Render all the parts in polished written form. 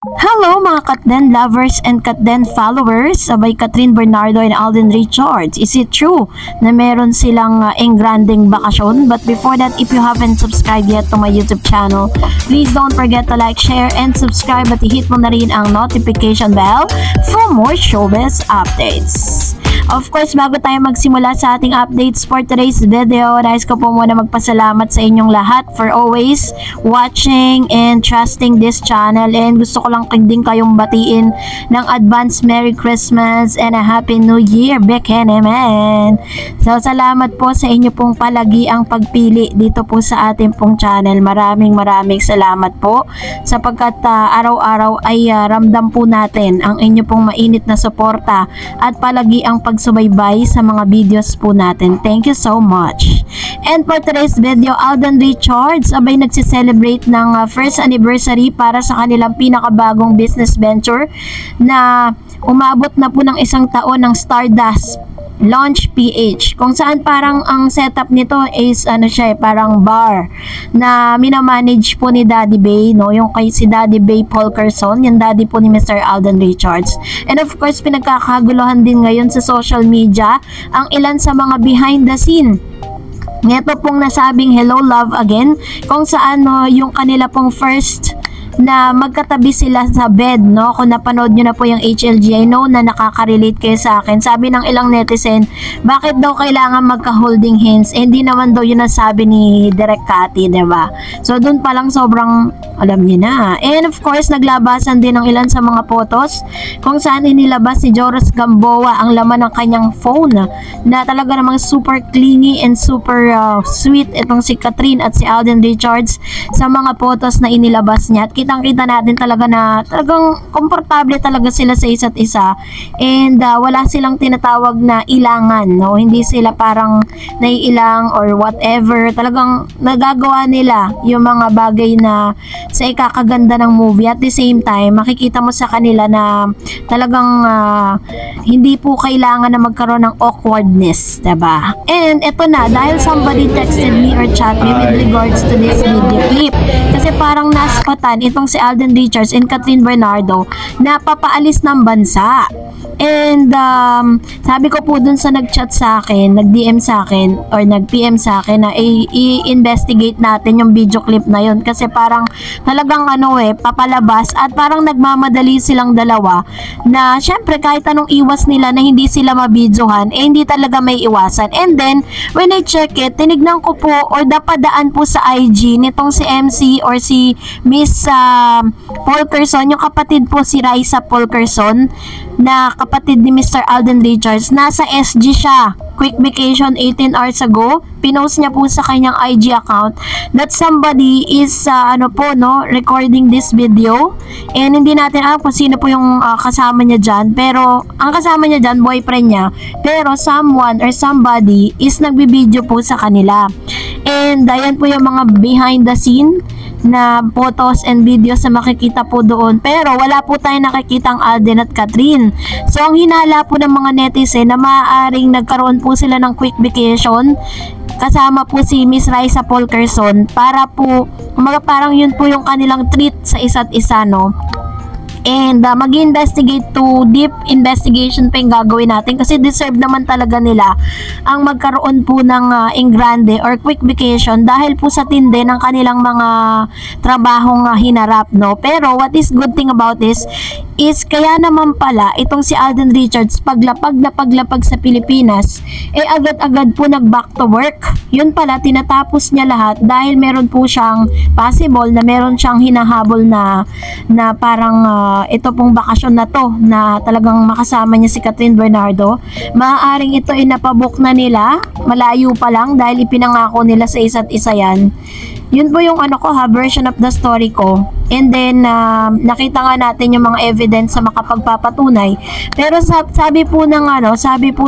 Hello mga Katden lovers and Katden followers, sabay Catherine Bernardo and Alden Richards. Is it true na meron silang engranding bakasyon? But before that, if you haven't subscribed yet to my YouTube channel, please don't forget to like, share, and subscribe at i-hit mo na rin ang notification bell for more showbiz updates. Of course, bago tayo magsimula sa ating updates for today's video, nais ko po muna magpasalamat sa inyong lahat for always watching and trusting this channel. And gusto ko lang din kayong batiin ng advance Merry Christmas and a Happy New Year, Bekenemen. So, salamat po sa inyo pong palagi ang pagpili dito po sa ating pong channel. Maraming salamat po sapagkat araw-araw ay ramdam po natin ang inyo pong mainit na suporta at palagi ang pagsubaybay sa mga videos po natin. Thank you so much. And for today's video, Alden Richards abay nagsi-celebrate ng first anniversary para sa kanilang pinakabagong business venture na umabot na po ng 1 taon ng Stardust Launch PH, kung saan parang ang setup nito is parang bar na minamanage po ni Daddy Bay, no? Yung kay si Daddy Bay Polkerson, yung daddy po ni Mr. Alden Richards. And of course, pinagkakaguluhan din ngayon sa social media ang ilan sa mga behind the scene nito pong nasabing Hello Love Again, kung saan yung kanila pong first na magkatabi sila sa bed, no? Kung napanood nyo na po yung HLG, I know na nakaka-relate kayo sa akin. Sabi ng ilang netizen, bakit daw kailangan magka-holding hands? Eh, hindi naman daw yun ang sabi ni Direk Cathy, diba? So, dun pa lang sobrang alam niyo na. And of course, naglabasan din ng ilan sa mga photos kung saan inilabas si Joros Gamboa ang laman ng kanyang phone na talaga namang super clingy and super sweet itong si Catherine at si Alden Richards sa mga photos na inilabas niya. At kitang-kita natin talaga na talagang komportable talaga sila sa isa't isa. And wala silang tinatawag na ilangan, no? Hindi sila parang naiilang or whatever. Talagang nagagawa nila yung mga bagay na sa ikakaganda ng movie. At the same time, makikita mo sa kanila na talagang hindi po kailangan na magkaroon ng awkwardness, diba? And eto na, dahil somebody texted me or chat me with regards to this video clip. Kasi parang naspatan itong si Alden Richards and Catherine Bernardo na papaalis ng bansa. And sabi ko po dun sa nag-chat sa akin, nag-DM sa akin or nag-PM sa akin na i-investigate natin yung video clip na yun kasi parang talagang papalabas at parang nagmamadali silang dalawa na syempre kahit anong iwas nila na hindi sila mabidyohan, hindi talaga may iwasan. And then when I check it, tinignan ko po or dapadaan po sa IG nitong si MC or si Miss Polkerson, yung kapatid po si Raisa Polkerson na kapatid ni Mr. Alden Richards. Nasa SG siya. Quick vacation 18 hours ago. Pinost niya po sa kanyang IG account that somebody is recording this video. And hindi natin alam kung sino po yung kasama niya dyan. Pero ang kasama niya dyan, boyfriend niya. Pero someone or somebody is nagbibideo po sa kanila. And ayan po yung mga behind the scene na photos and videos na makikita po doon. Pero wala po tayong nakikitang Alden at Catherine. So ang hinala po ng mga netizen na maaaring nagkaroon po sila ng quick vacation kasama po si Miss Raisa Polkerson para po parang yun po yung kanilang treat sa isa't isa, no? And mag-investigate to deep investigation pa yung gagawin natin kasi deserve naman talaga nila ang magkaroon po ng engrande or quick vacation dahil po sa tindi ng kanilang mga trabahong hinarap, no? Pero what is good thing about this is kaya naman pala itong si Alden Richards paglapag sa Pilipinas agad-agad po nag back to work. Yun pala, tinatapos niya lahat dahil meron po siyang possible na meron siyang hinahabol na parang ito pong bakasyon na to na talagang makasama niya si Catherine Bernardo. Maaaring ito ay napabook na nila malayo pa lang dahil ipinangako nila sa isa't isa yan. Yun po yung version of the story ko. And then nakita nga natin yung mga evidence sa makapagpapatunay. Pero sabi po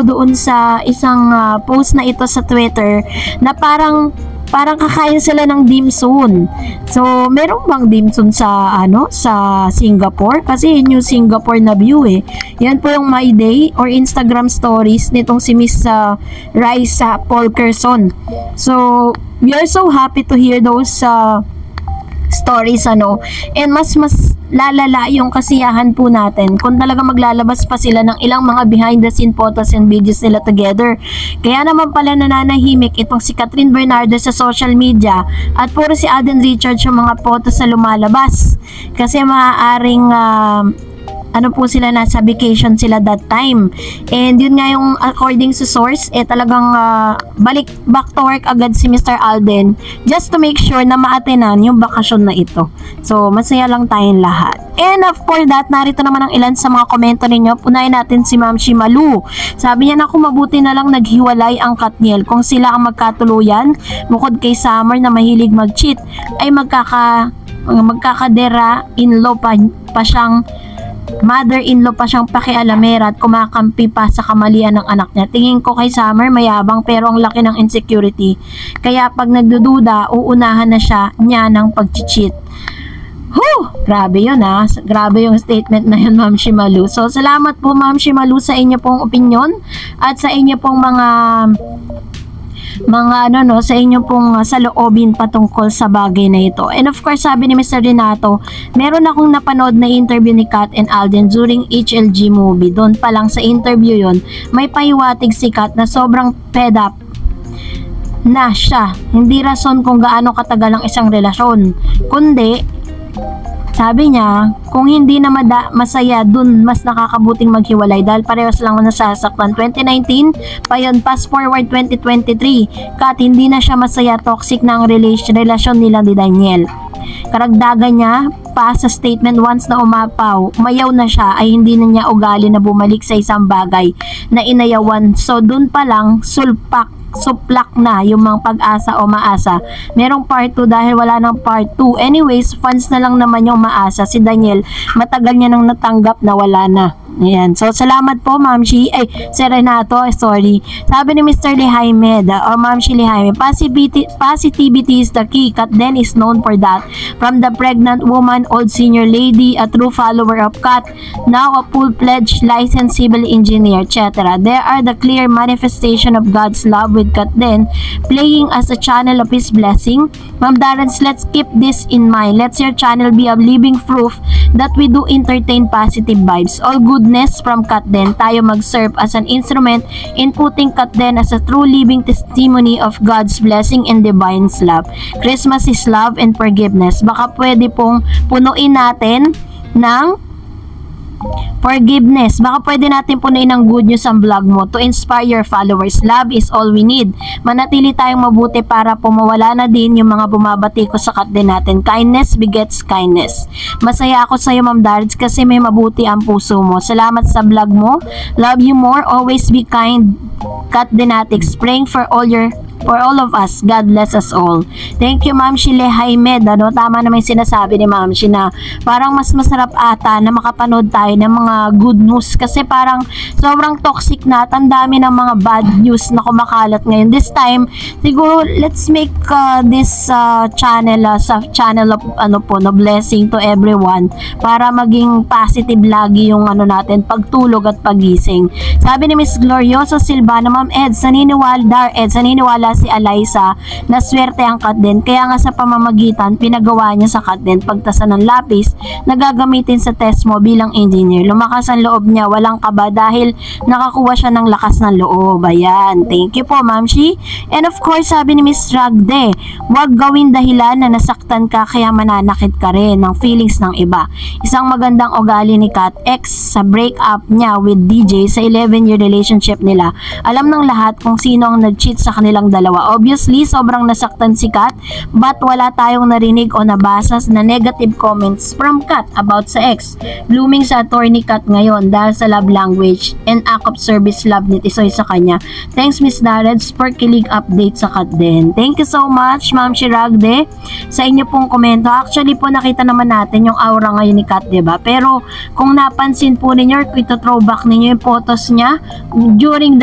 doon sa isang post na ito sa Twitter na parang kakain sila ng dim sum. So, meron bang dim sum sa Singapore? Kasi yun yung Singapore na view eh. Yan po yung My Day or Instagram stories nitong si Miss Raisa Polkerson. So, we are so happy to hear those stories ano, and mas lalala yung kasiyahan po natin kung talaga maglalabas pa sila ng ilang mga behind the scene photos and videos nila together. Kaya naman pala nananahimik itong si Catherine Bernardo sa social media at puro si Alden Richards yung mga photos na lumalabas kasi maaaring ano po sila, nasa vacation sila that time. And yun nga yung according to source, talagang back to work agad si Mr. Alden just to make sure na maatenan yung bakasyon na ito. So, masaya lang tayong lahat. And of course that, narito naman ang ilan sa mga komento ninyo. Punayin natin si Ma'am Shimalu. Sabi niya na kung mabuti na lang naghiwalay ang Katniel. Kung sila ang magkatuluyan, bukod kay Summer na mahilig mag-cheat, ay magkakadera in-law pa siyang mother-in-law pa siyang pakialamera at kumakampi pa sa kamalian ng anak niya. Tingin ko kay Summer mayabang pero ang laki ng insecurity. Kaya pag nagdududa, uunahan na niya ng pag-cheat. Grabe yun Grabe yung statement na yun, Ma'am Shimalu. So, salamat po Ma'am Shimalu sa inyo pong opinion at sa inyo pong mga sa inyo pong saloobin patungkol sa bagay na ito. And of course, sabi ni Mr. Renato, meron akong napanood na interview ni Kat and Alden during HLG movie. Doon pa lang sa interview yon, may pahiwatig si Kat na sobrang fed up na siya. Hindi rason kung gaano katagal ang isang relasyon, kundi sabi niya, kung hindi na masaya dun, mas nakakabuting maghiwalay dahil parehas lang nasasaktan. 2019 pa yun, fast forward 2023, Kat, hindi na siya masaya, toxic na ang relasyon nila ni Daniel. Karagdagan niya pa sa statement, once na umayaw na siya ay hindi na niya ugali na bumalik sa isang bagay na inayawan. So dun pa lang suplak na yung mga pag-asa o maasa. Merong part 2 dahil wala nang part 2. Anyways, fans na lang naman yung maasa. Si Daniel, matagal niya nang natanggap na wala na. Ayan. So, salamat po, Ma'am Shi. Si Renato, sorry. Sabi ni Mr. Lihaime, or Ma'am Shi Lihaime, positivity is the key. Kat then is known for that. From the pregnant woman, old senior lady, a true follower of Kat, now a full-fledged licensed civil engineer, etc. There are the clear manifestation of God's love with Kat then, playing as a channel of His blessing. Ma'am Darrens, let's keep this in mind. Let's your channel be a living proof that we do entertain positive vibes. All goodness from Kat then, tayo mag-serve as an instrument in putting Kat then as a true living testimony of God's blessing and divine love. Christmas is love and forgiveness. Baka pwede pong punuin natin ng forgiveness. Baka pwede natin punuin ng good news ang vlog mo to inspire your followers. Love is all we need. Manatili tayong mabuti para pumawala na din yung mga bumabati ko sa Kat din natin. Kindness begets kindness. Masaya ako sa iyo, Ma'am Darrens, kasi may mabuti ang puso mo. Salamat sa vlog mo. Love you more. Always be kind. Kat din natin. Praying for all of us. God bless us all. Thank you, Ma'am Shile Haimed. Tama naman yung sinasabi ni Ma'am Shi na parang mas masarap ata na makapanood tayo ng mga good news kasi parang sobrang toxic na at ang dami ng mga bad news na kumakalat ngayon. This time, siguro let's make this channel sa channel of blessing to everyone para maging positive lagi yung natin, pagtulog at pagising. Sabi ni Miss Glorioso Silvana, Ma'am Eds, naniniwala si Eliza na swerte ang Kat din, kaya nga sa pamamagitan pinagawa niya sa Kat din pagtasa ng lapis na gagamitin sa test mo bilang engineer. Lumakas ang loob niya, walang kaba dahil nakakuha siya ng lakas ng loob. Ayan, thank you po, Ma'am Shi. And of course, sabi ni Miss Ragde, huwag gawin dahilan na nasaktan ka kaya mananakit ka rin ng feelings ng iba. Isang magandang ugali ni Kat, ex sa breakup niya with DJ sa 11-year relationship nila. Alam ng lahat kung sino ang nag-cheat sa kanilang dalawa. Obviously, sobrang nasaktan si Kat, but wala tayong narinig o nabasa na negative comments from Kat about sa ex. Blooming sa attorney Kat ngayon dahil sa love language and act of service love ni Tisoy sa kanya. Thanks, Miss Darrens, for kilig update sa Kat din. Thank you so much, Ma'am Shiragde, sa inyo pong komento. Actually po, nakita naman natin yung aura ngayon ni Kat, diba? Pero kung napansin po ninyo, ito throwback ninyo yung photos niya during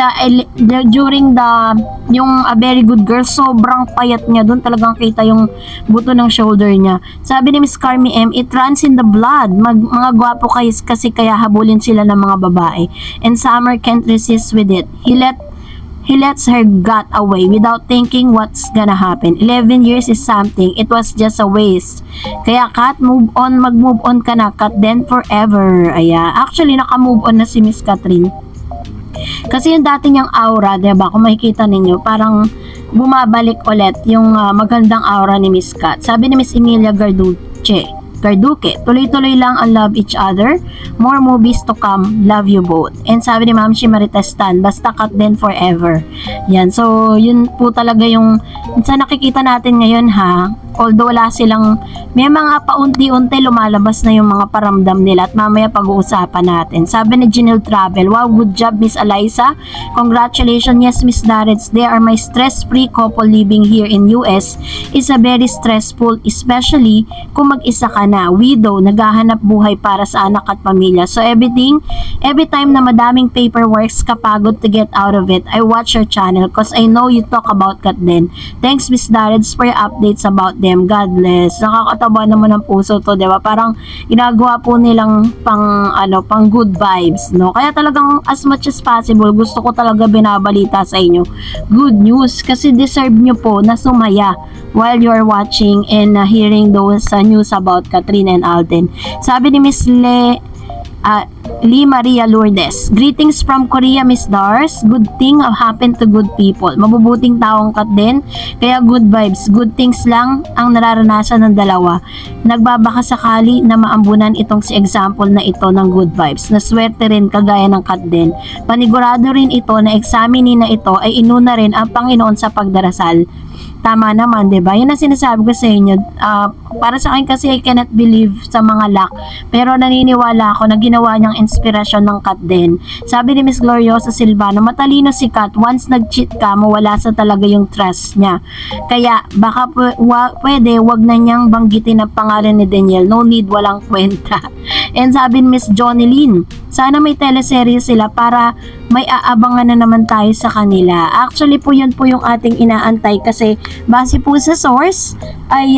yung A Very Good Girl, sobrang payat niya. Doon talagang kita yung buto ng shoulder niya. Sabi ni Miss Carmi M, it runs in the blood. Mga gwapo kasi kaya habulin sila ng mga babae. And Summer can't resist with it. He let he lets her get away without thinking what's gonna happen. 11 years is something. It was just a waste. Kaya Kat, move on, mag-move on ka na, Kat, then forever. Ayan. Actually, naka-move on na si Miss Catherine. Kasi yung dati niyang aura, diba, kung makikita ninyo, parang bumabalik ulit yung magandang aura ni Miss Kat. Sabi ni Miss Emilia Garduque, tuloy-tuloy lang ang love each other. More movies to come. Love you both. And sabi ni Ma'am Marites Tan, basta Kat din forever. Yan. So, yun po talaga yung sa nakikita natin ngayon ha. Although wala silang, may mga paunti-unti lumalabas na yung mga paramdam nila at mamaya pag-uusapan natin. Sabi ni Janelle Travel, wow, good job Miss Eliza. Congratulations. Yes, Miss Darets, they are my stress-free couple living here in US. Is a very stressful, especially kung mag-isa ka na, widow, naghahanap buhay para sa anak at pamilya. So every time na madaming paperworks, kapagod to get out of it, I watch your channel because I know you talk about Kat din. Thanks Miss Darets for your updates about them. God bless. Nakakatawa naman ng puso to, 'di ba? Parang ginagawa po nilang pang good vibes, no? Kaya talagang as much as possible, gusto ko talaga binabalita sa inyo good news kasi deserve nyo po na sumaya while you're watching and hearing those news about Catherine and Alden. Sabi ni Miss Lee Maria Lourdes, greetings from Korea, Miss Dars. Good thing happen to good people. Mabubuting taong Kat din, kaya good vibes, good things lang ang nararanasan ng dalawa. Nagbabaka sakali na maambunan itong si example na ito ng good vibes. Naswerte rin kagaya ng Kat din. Panigurado rin ito na examinin na ito ay inuna rin ang Panginoon sa pagdarasal. Tama naman, diba? Yun ang sinasabi ko sa inyo. Para sa akin kasi I cannot believe sa mga luck. Pero naniniwala ako na ginawa niyang inspirasyon ng Kat din. Sabi ni Miss Gloriosa Silvano, matalino si Kat. Once nag-cheat ka, mawala sa talaga yung trust niya. Kaya baka pwede, wag na niyang banggitin ang pangalan ni Daniel. No need, walang kwenta. And sabi ni Miss Johnny Lynn, sana may teleserye sila para may aabangan na naman tayo sa kanila. Actually po yun po yung ating inaantay kasi base po sa source ay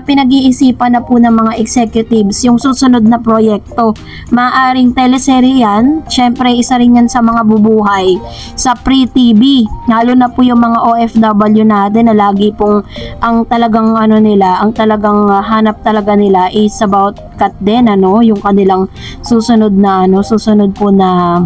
pinag-iisipan na po ng mga executives yung susunod na proyekto. Maaring teleserye yan. Syempre isa rin yan sa mga bubuhay sa pre-TV. Lalo na po yung mga OFW natin na lagi pong ang talagang ang talagang hanap talaga nila is about Kat din, yung kanilang susunod po na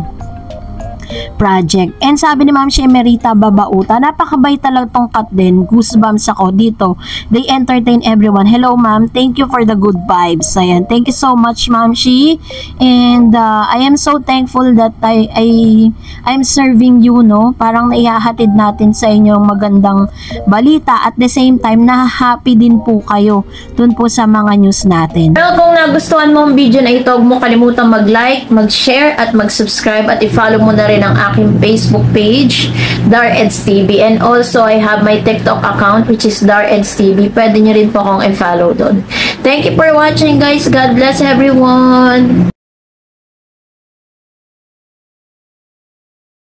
project. And sabi ni Ma'am Shemerita Babauta, napakabait talaga tong Kat din. Goosebumps ako dito. They entertain everyone. Hello ma'am, thank you for the good vibes. Ayan, thank you so much Ma'am She. And I am so thankful that I'm serving you, no? Parang naihahatid natin sa inyo magandang balita. At the same time, na-happy din po kayo dun po sa mga news natin. Well, kung nagustuhan mo ang video na ito, huwag mo kalimutan mag-like, mag-share, at mag-subscribe, at i-follow mo na rin ang aking Facebook page, Dareds TV. And also, I have my TikTok account, which is Dareds TV. Pwede nyo rin po akong i-follow doon. Thank you for watching, guys. God bless everyone.